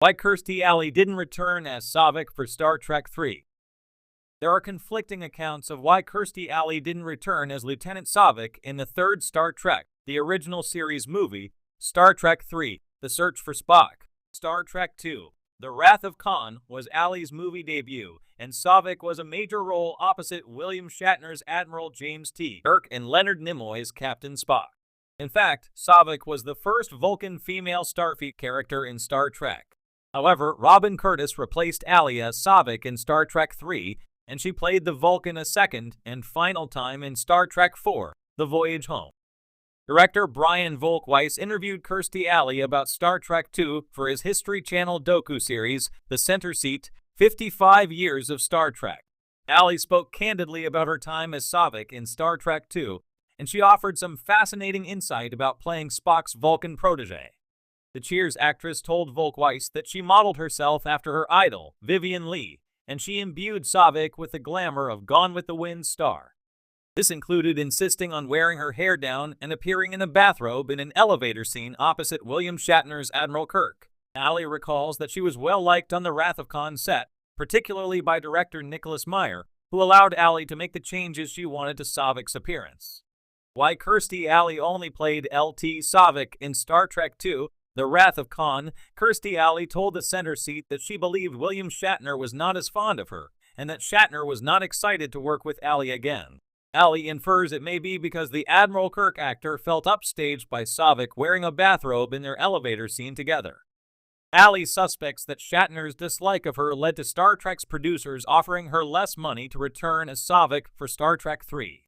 Why Kirstie Alley didn't return as Saavik for Star Trek III. There are conflicting accounts of why Kirstie Alley didn't return as Lieutenant Saavik in the third Star Trek, the original series movie, Star Trek III, The Search for Spock. Star Trek II, The Wrath of Khan was Alley's movie debut, and Saavik was a major role opposite William Shatner's Admiral James T. Kirk and Leonard Nimoy's Captain Spock. In fact, Saavik was the first Vulcan female Starfleet character in Star Trek. However, Robin Curtis replaced Alley as Saavik in Star Trek III, and she played the Vulcan a second and final time in Star Trek IV, The Voyage Home. Director Brian Volkweiss interviewed Kirstie Alley about Star Trek II for his History Channel docu-series, The Center Seat, 55 Years of Star Trek. Alley spoke candidly about her time as Saavik in Star Trek II, and she offered some fascinating insight about playing Spock's Vulcan protege. The Cheers actress told Volkweiss that she modeled herself after her idol, Vivien Leigh, and she imbued Saavik with the glamour of Gone with the Wind star. This included insisting on wearing her hair down and appearing in a bathrobe in an elevator scene opposite William Shatner's Admiral Kirk. Alley recalls that she was well liked on the Wrath of Khan set, particularly by director Nicholas Meyer, who allowed Alley to make the changes she wanted to Saavik's appearance. Why Kirstie Alley only played LT Saavik in Star Trek II, The Wrath of Khan. Kirstie Alley told the Center Seat that she believed William Shatner was not as fond of her, and that Shatner was not excited to work with Alley again. Alley infers it may be because the Admiral Kirk actor felt upstaged by Saavik wearing a bathrobe in their elevator scene together. Alley suspects that Shatner's dislike of her led to Star Trek's producers offering her less money to return as Saavik for Star Trek III.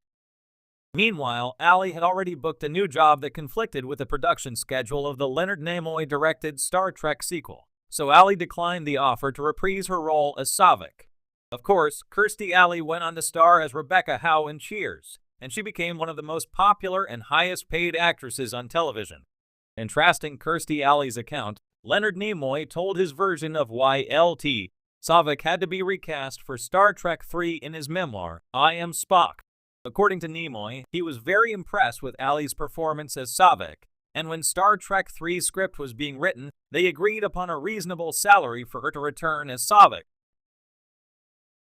Meanwhile, Alley had already booked a new job that conflicted with the production schedule of the Leonard Nimoy-directed Star Trek sequel, so Alley declined the offer to reprise her role as Saavik. Of course, Kirstie Alley went on to star as Rebecca Howe in Cheers, and she became one of the most popular and highest-paid actresses on television. Contrasting Kirstie Alley's account, Leonard Nimoy told his version of why LT Saavik had to be recast for Star Trek III in his memoir, I Am Spock. According to Nimoy, he was very impressed with Alley's performance as Saavik, and when Star Trek III's script was being written, they agreed upon a reasonable salary for her to return as Saavik.